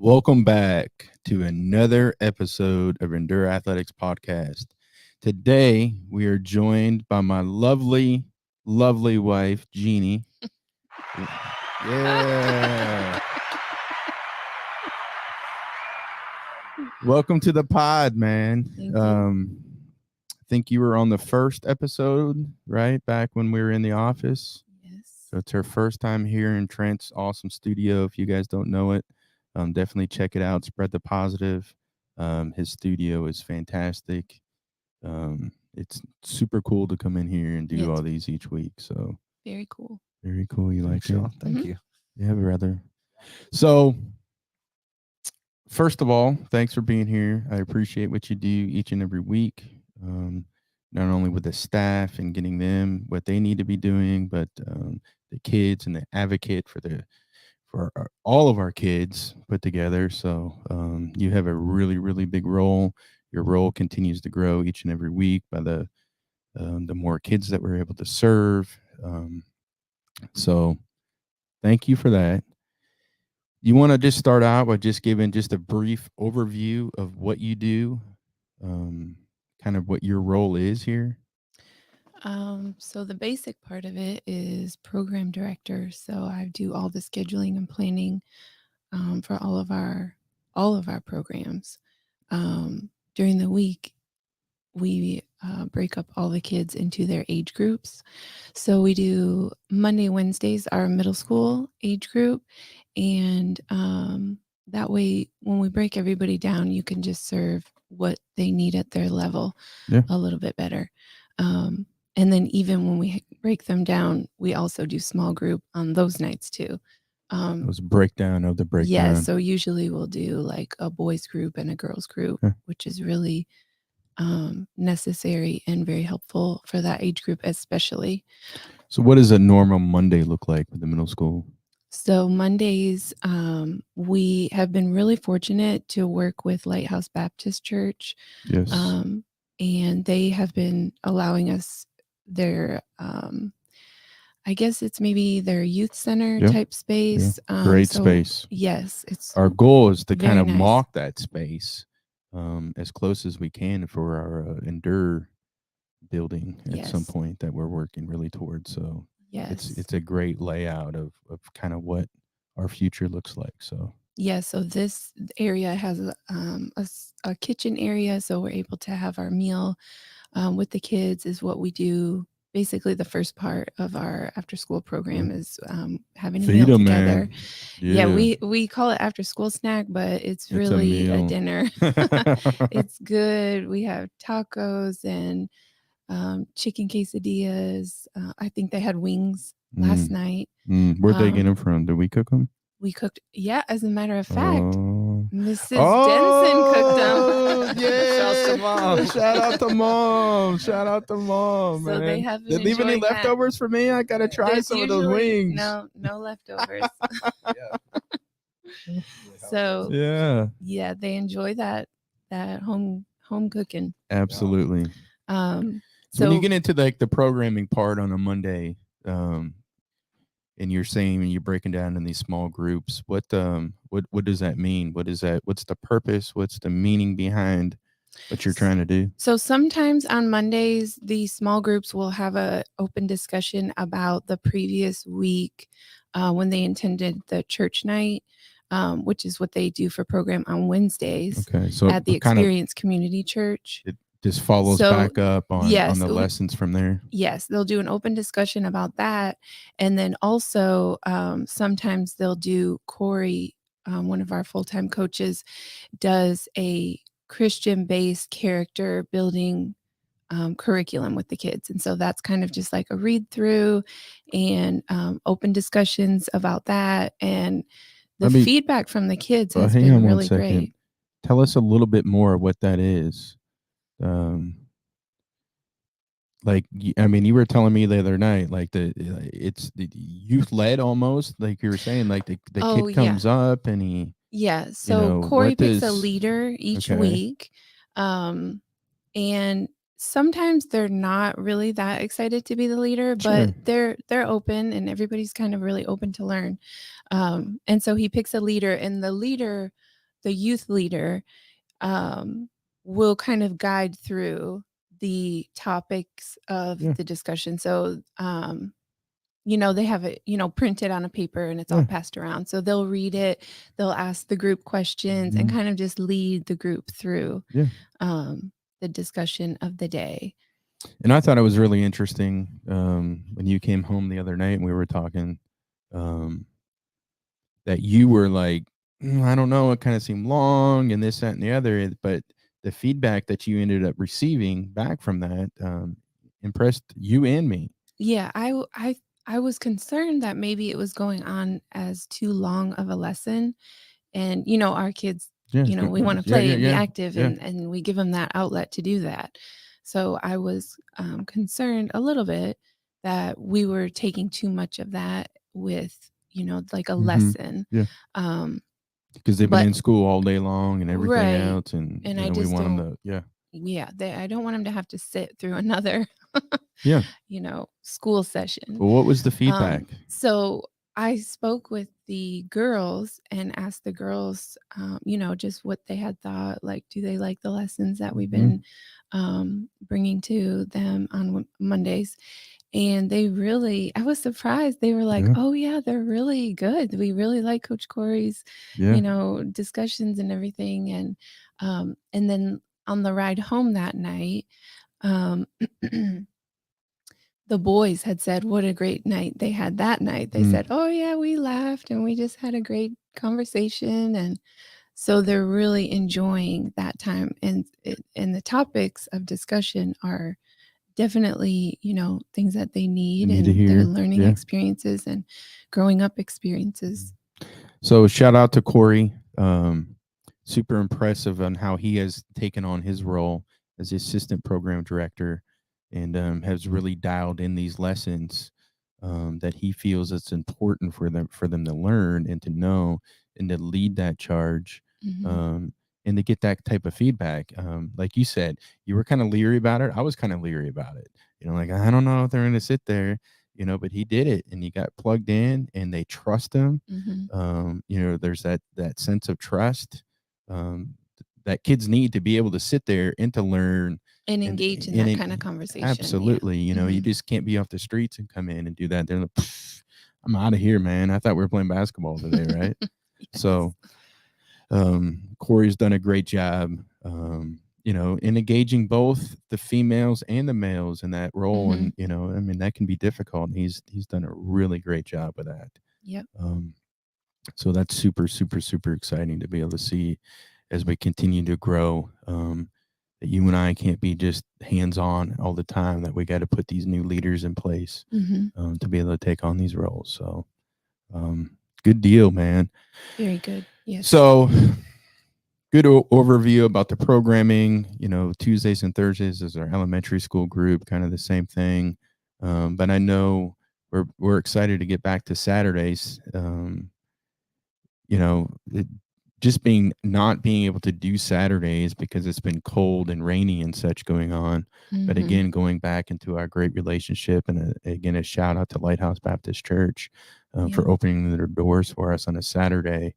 Welcome back to another episode of Endure Athletics Podcast. Today, we are joined by my lovely, lovely wife, Jeannie. Yeah. Welcome to the pod, man. Thank you. I think you were on the first episode, right? Back when we were in the office. Yes. So it's her first time here in Trent's awesome studio. If you guys don't know it, definitely check it out. Spread the positive. His studio is fantastic. It's super cool to come in here and do all these each week. So very cool. Very cool. You like it? Thank you. Yeah, brother. So, first of all, thanks for being here. I appreciate what you do each and every week. Not only with the staff and getting them what they need to be doing, but the kids and the advocate for all of our kids put together. So you have a really, really big role. Your role continues to grow each and every week by the more kids that we're able to serve. So thank you for that. You want to just start out by just giving just a brief overview of what you do, kind of what your role is here? So the basic part of it is program director. So I do all the scheduling and planning for all of our programs. During the week, we break up all the kids into their age groups. So we do Monday, Wednesdays, our middle school age group. And that way, when we break everybody down, you can just serve what they need at their level a little bit better. And then even when we break them down, we also do small group on those nights too. It was breakdown of the breakdown. Yeah, so usually we'll do like a boys group and a girls group, which is really necessary and very helpful for that age group especially. So what does a normal Monday look like with the middle school? So Mondays, we have been really fortunate to work with Lighthouse Baptist Church. Yes. And they have been allowing us their, I guess it's maybe their youth center type space. Great space. Yes. It's our goal is to kind of nice. mock that space as close as we can for our Endure building at some point that we're working really towards. So it's a great layout of kind of what our future looks like. So so this area has a kitchen area, so we're able to have our meal with the kids is what we do. Basically, the first part of our after school program is having a meal together. We call it after school snack, but it's really a dinner. It's good. We have tacos and chicken quesadillas. I think they had wings last night. Where'd they get them from? Did we cook them? We cooked, as a matter of fact, Mrs. Denson cooked them. Yeah, shout out to mom. Shout out to mom. So man. They have Did leave any leftovers for me? I gotta try some of those wings. No leftovers. So they enjoy that home cooking. Absolutely. So when you get into like the programming part on a Monday, and you're saying when you're breaking down in these small groups, what does that mean? What is that? What's the purpose? What's the meaning behind what you're trying to do? So sometimes on Mondays, the small groups will have an open discussion about the previous week when they attended the church night, which is what they do for program on Wednesdays at the Experience Community Church. It just follows back up on the lessons from there. Yes, they'll do an open discussion about that. And then also sometimes they'll do Corey, one of our full-time coaches, does a Christian-based character building curriculum with the kids. And so that's kind of just like a read through and open discussions about that. And the feedback from the kids has been really great. Tell us a little bit more of what that is. Like, I mean, you were telling me the other night, like it's the youth led almost, like you were saying, like the kid comes up and he. Yeah. So Corey picks a leader each week. And sometimes they're not really that excited to be the leader, but they're open and everybody's kind of really open to learn. And so he picks a leader, and the leader the youth leader um, will kind of guide through the topics of Yeah. the discussion. So, they have it, printed on a paper and it's all Yeah. passed around. So they'll read it, they'll ask the group questions and Mhm. kind of just lead the group through Yeah. um, the discussion of the day. And I thought it was really interesting when you came home the other night and we were talking um, that you were like, I don't know, it kind of seemed long and this, that, and the other. But the feedback that you ended up receiving back from that impressed you and me. Yeah, I was concerned that maybe it was going on as too long of a lesson. And, our kids, Yeah. we want to Yeah. play Yeah. and be Yeah. active, Yeah. and we give them that outlet to do that. So I was concerned a little bit that we were taking too much of that with, like a Mm-hmm. lesson. Yeah. Um, Because they've been but in school all day long and everything right. else. And, And I we just want them don't, to, yeah. yeah, I don't want them to have to sit through another, Yeah. school session. Well, what was the feedback? So I spoke with the girls and asked the girls, just what they had thought. Like, do they like the lessons that we've Mm-hmm. been bringing to them on Mondays? And I was surprised. They were like, Yeah. oh, yeah, they're really good. We really like Coach Corey's, Yeah. discussions and everything. And then on the ride home that night, um, the boys had said what a great night they had that night. They said, "Oh yeah, we laughed and we just had a great conversation." And so they're really enjoying that time, and the topics of discussion are definitely, things that they need Need to and their hear. learning Yeah. experiences and growing up experiences. So shout out to Corey. Super impressive on how he has taken on his role as the assistant program director and has really dialed in these lessons that he feels it's important for them to learn and to know and to lead that charge Mhm. um, and to get that type of feedback. Like you said, you were kind of leery about it. I was kind of leery about it. Like I don't know if they're going to sit there, but he did it and he got plugged in and they trust him. Mhm. There's that sense of trust um, that kids need to be able to sit there and to learn And and engage in and that it, kind of conversation. Yeah. absolutely, you Mhm. just can't be off the streets and come in and do that. They're like, I'm out of here, man. I thought we were playing basketball today, right? Yes. So Corey's done a great job, in engaging both the females and the males in that role. Mhm. And, I mean, that can be difficult. And he's done a really great job with that. Yep. Um, so that's super, super, super exciting to be able to see as we continue to grow. That you and I can't be just hands on all the time, that we got to put these new leaders in place Mhm. to be able to take on these roles. So, good deal, man. Very good. Yes. So, good overview about the programming. Tuesdays and Thursdays is our elementary school group, kind of the same thing. But I know we're excited to get back to Saturdays. It, just not being able to do Saturdays because it's been cold and rainy and such going on. But Mhm. again, going back into our great relationship, and again, a shout out to Lighthouse Baptist Church Yeah. for opening their doors for us on a Saturday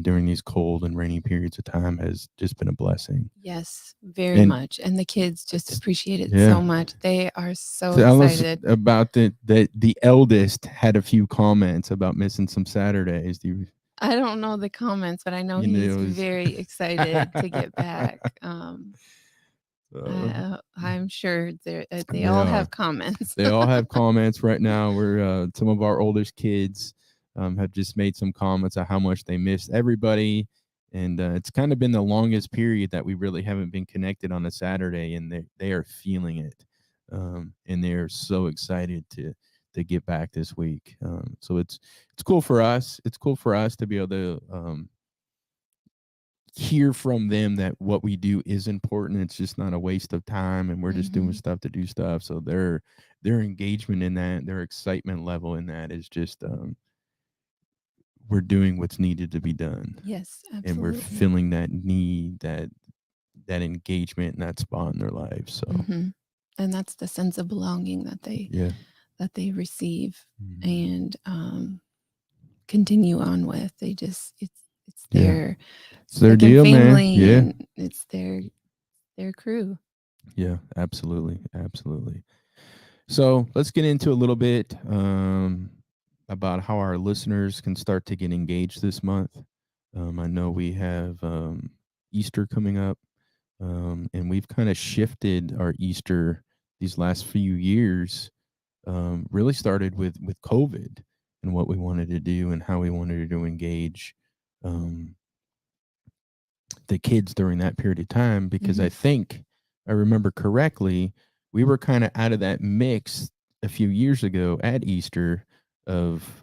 during these cold and rainy periods of time has just been a blessing. Yes, very And much. And the kids just appreciate it yeah, so much. They are so tell us excited. about the eldest had a few comments about missing some Saturdays. Do you? I don't know the comments, but I know You know, he's it was very excited to get back. so, I'm sure they they all are. have comments. They all have comments right now. Where some of our oldest kids have just made some comments on how much they missed everybody, and it's kind of been the longest period that we really haven't been connected on a Saturday, and they are feeling it, and they are so excited to get back this week. So it's cool for us. It's cool for us to be able to hear from them that what we do is important. It's just not a waste of time, and we're just doing Mhm. stuff to do stuff. So their engagement in that, their excitement level in that is just we're doing what's needed to be done, Yes, and we're absolutely. filling that need, that engagement in that spot in their lives. So Mhm. And that's the sense of belonging yeah. that they receive Mhm. and continue on with. It's Yeah. their It's their second deal, man. family, Yeah. and it's their crew. Yeah, absolutely. Absolutely. So let's get into a little bit about how our listeners can start to get engaged this month. I know we have Easter coming up, and we've kind of shifted our Easter these last few years. Really started with COVID and what we wanted to do and how we wanted to engage um, the kids during that period of time. Because I Mhm. think I remember correctly, we were kind of out of that mix a few years ago at Easter of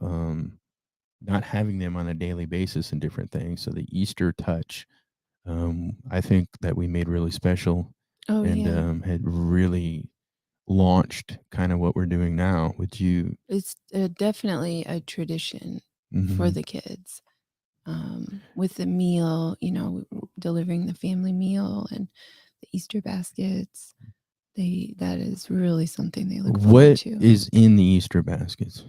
not having them on a daily basis and different things. So the Easter touch, I think that we made really special Oh, and yeah. had really launched kind of what we're doing now with you. It's, definitely a tradition for Hmm. the kids, with the meal, delivering the family meal and the Easter baskets. That is really something they look forward What to. is in the Easter baskets?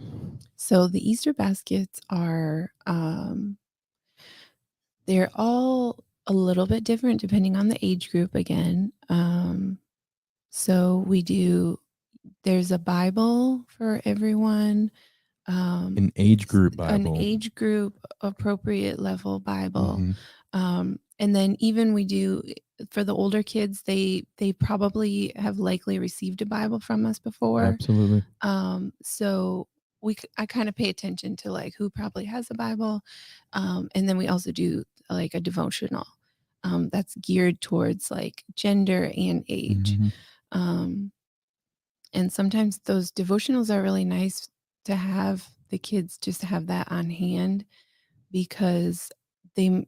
So the Easter baskets are, they're all a little bit different depending on the age group again. So there's a Bible for everyone, um, An age group an Bible. age group appropriate level Bible. Hmm. And then even we do for the older kids, they probably have likely received a Bible from us before. Absolutely. So I kind of pay attention to like who probably has a Bible. And then we also do like a devotional that's geared towards like gender and age. Hmm. Um, and sometimes those devotionals are really nice to have the kids just have that on hand because they,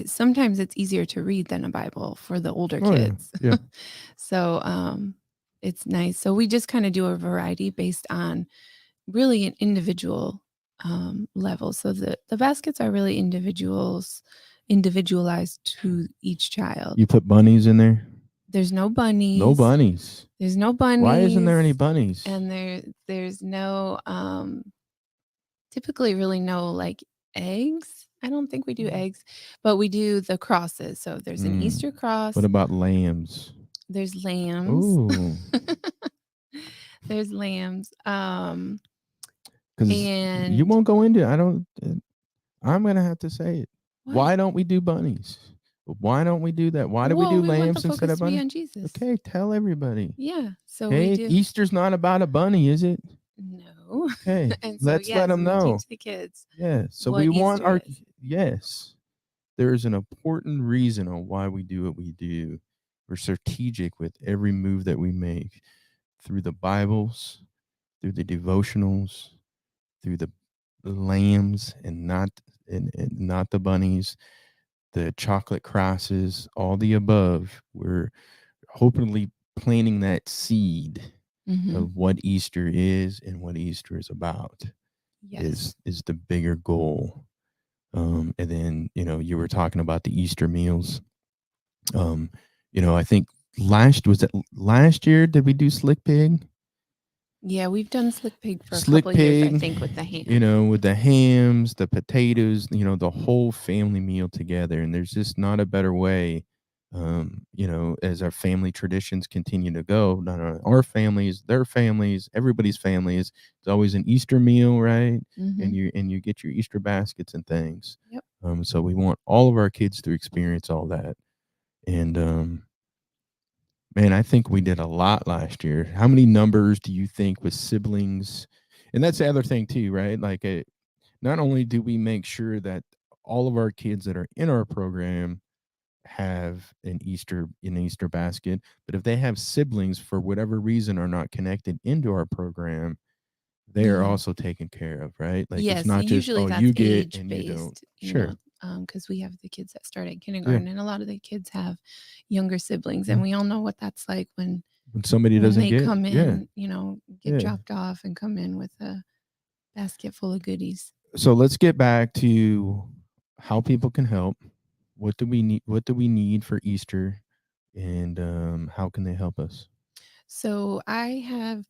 sometimes it's easier to read than a Bible for the older Oh yeah, kids. yeah. So it's nice. So we just kind of do a variety based on really an individual level. So the baskets are really individualized to each child. You put bunnies in there? There's no No bunnies. bunnies. There's no Why isn't there any bunnies, bunnies? and there's no typically really no like eggs. I don't think we do eggs, but we do the crosses. So there's an Mm. Easter What cross, about lambs? there's lambs. Oh, There's lambs. because you And won't go into. I don't. I'm gonna have to say it. what? Why don't we do bunnies? Why don't we do that? Why do we Well, do we want the lambs instead focus of to be bunny? on Jesus. Okay, tell everybody. Yeah. So we Okay, do. Easter's not about a bunny, is it? No. Okay, And so let's let yes, them we know. teach the kids Yeah, so we what want Easter our is. yes. There is an important reason on why we do what we do. We're strategic with every move that we make through the Bibles, through the devotionals, through the lambs and not the bunnies, the chocolate crosses, all the above. We're hopefully planting that seed Hmm. of what Easter is and what Easter is about Yes. is the bigger goal. And then you were talking about the Easter meals. Um, I think last year did we do slick pig? Yeah, we've done slick pig for a Slick couple of years, I pig, think, with the ham. with the hams, the potatoes, the whole family meal together. And there's just not a better way, as our family traditions continue to go, not only our families, their families, everybody's families. It's always an Easter meal, right? Hmm. And you get your Easter baskets and things. Yep. So we want all of our kids to experience all that. And man, I think we did a lot last year. How many numbers do you think with siblings? And that's the other thing too, right? Like, not only do we make sure that all of our kids that are in our program have an Easter basket, but if they have siblings for whatever reason are not connected into our program, they are Yeah. also taken care of, right? Like it's Yes, not just, usually oh, that's you get age and you don't. based, Sure. because we have the kids that start at Yeah. kindergarten, and a lot of the kids have younger siblings, Yeah. and we all know what that's like When somebody when doesn't they get, come yeah. in, get Yeah. dropped off and come in with a basket full of goodies. So let's get back to how people can help. What do we need? What do we need for Easter, and how can they help us? So I have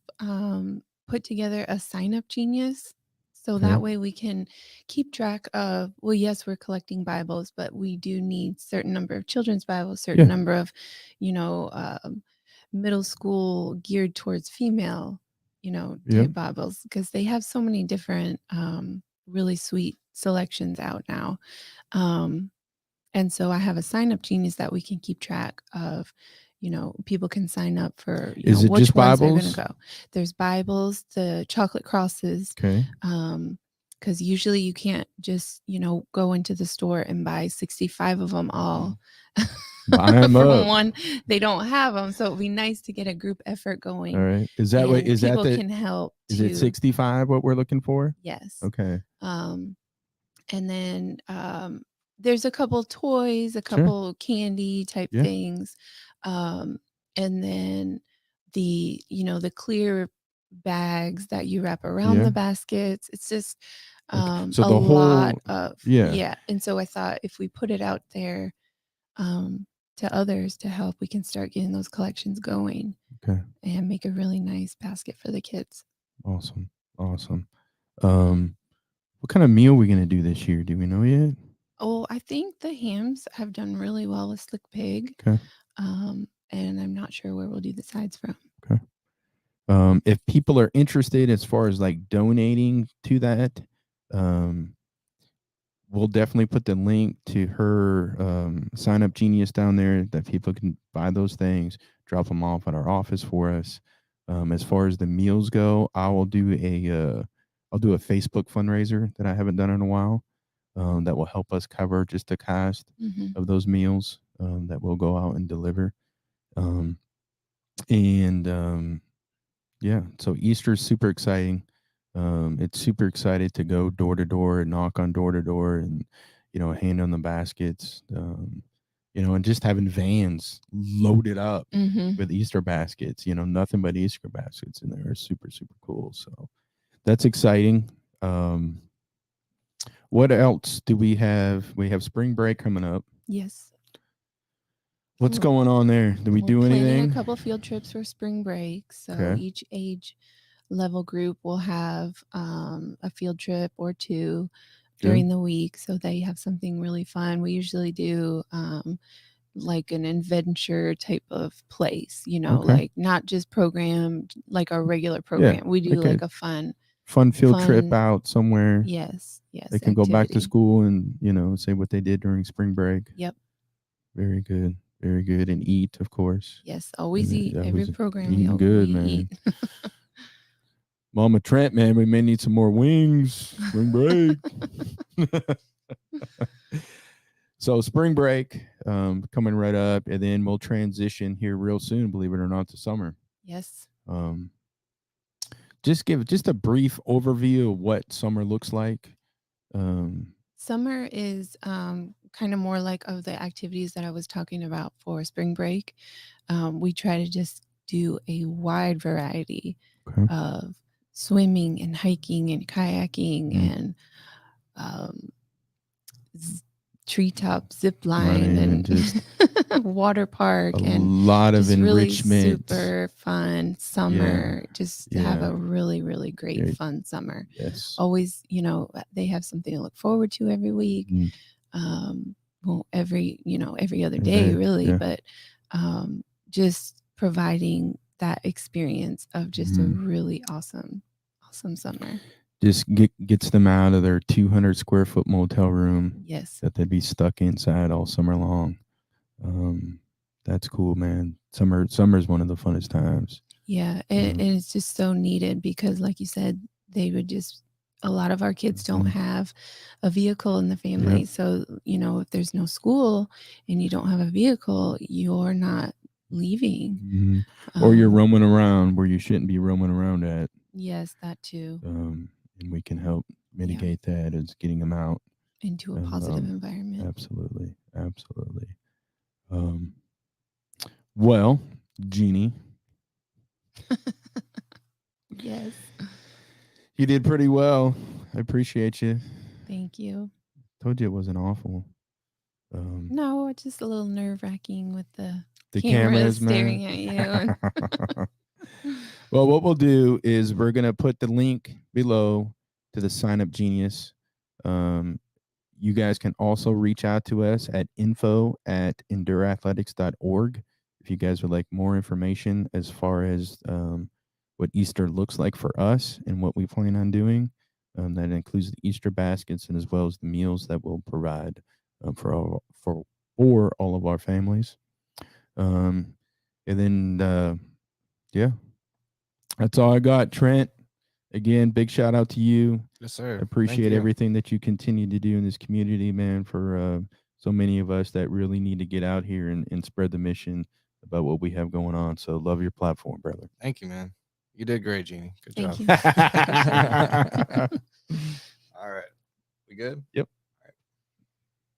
put together a sign up genius So Okay. that way we can keep track of, well, yes, we're collecting Bibles, but we do need certain number of children's Bibles, certain Yeah. number of, you know, middle school geared towards female, Yep. type Bibles, because they have so many different really sweet selections out now. Um, and so I have a sign up genius that we can keep track of. People can sign up for, Is it which just ones are going to Bibles? go. There's Bibles, the chocolate crosses, Okay. because usually you can't just, go into the store and buy 65 of them all Buy them from up. one. They don't have them. So it'd be nice to get a group effort All going, right. Is that what? and Is that people the? can help Is it to, 65? What we're looking for? yes. Okay. And then there's a couple toys, a Sure. couple candy type Yeah. things, and then the clear bags that you wrap around Yeah. the baskets. It's just Okay. So a the lot whole. of, Yeah. yeah. And so I thought if we put it out there to others to help, we can start getting those collections going Okay. and make a really nice basket for the kids. Awesome. Awesome. Um, what kind of meal we gonna do this year? Do we know yet? Oh, I think the hams have done really well with Slick Pig. Okay. And I'm not sure where we'll do the sides from. Okay. If people are interested as far as like donating to that, um, we'll definitely put the link to her sign up genius down there that people can buy those things, drop them off at our office for us. As far as the meals go, I'll do a Facebook fundraiser that I haven't done in a while. That will help us cover just the cost of those meals that we'll go out and deliver. Um, and Yeah, so Easter is super exciting. It's super excited to go door to door and knock on door to door and hand on the baskets. And just having vans loaded up Mm-hmm. with Easter baskets. Nothing but Easter baskets in there is super super cool. So that's exciting. What else do we have? We have spring break coming up. Yes. What's going on there? Do we We're do planning anything? a couple field trips for spring break. So Okay. each age level group will have a field trip or two during the week. So they have something really fun. We usually do like an adventure type of place, Okay. like not just programmed like our regular program. We do like a fun field trip out somewhere. Yes. They can go back to Activity. school and say what they did during spring break. Yep. Very good, very good, and eat, of course. Yes, always And eat. that Every was program eating we good, we man. eat. Mama Trent, man, we may need some more wings. Spring break. So spring break coming right up, and then we'll transition here real soon, believe it or not, to summer. Yes. Just give just a brief overview of what summer looks like. Summer is kind of more like of the activities that I was talking about for spring break. We try to just do a wide variety of swimming and hiking and kayaking and treetop zip line and just water park a and lot of just really enrichment. super fun summer. Just to have a really, really great fun summer. Yes. Always, they have something to look forward to every week. Well, every other day really, but just providing that experience of just a really awesome summer. Just gets them out of their 200 square foot motel room. Yes. That they'd be stuck inside all summer long. That's cool, man. Summer's one of the funnest times. Yeah, and it's just so needed because, like you said, a lot of our kids don't have a vehicle in the family. Yep. So, if there's no school and you don't have a vehicle, you're not leaving. Or you're roaming around where you shouldn't be roaming around at. Yes, that too. And we can help mitigate that as getting them out into a positive environment. Absolutely. Absolutely. Well, Jeannie. Yes. You did pretty well. I appreciate you. Thank you. Told you it wasn't awful. No, it's just a little nerve-wracking with the cameras staring at you. Well, what we'll do is we're going to put the link below to the Sign Up Genius. You guys can also reach out to us at info@endureathletics.org if you guys would like more information as far as what Easter looks like for us and what we plan on doing. That includes the Easter baskets and as well as the meals that we'll provide for all of our families. And then yeah, that's all I got. Trent, again, big shout out to you. Yes, sir. Appreciate everything that you continue to do in this community, man, for so many of us that really need to get out here and spread the mission about what we have going on. So love your platform, brother. Thank you, man. You did great, Jeannie. Good Thank job. you. All right. We good? Yep.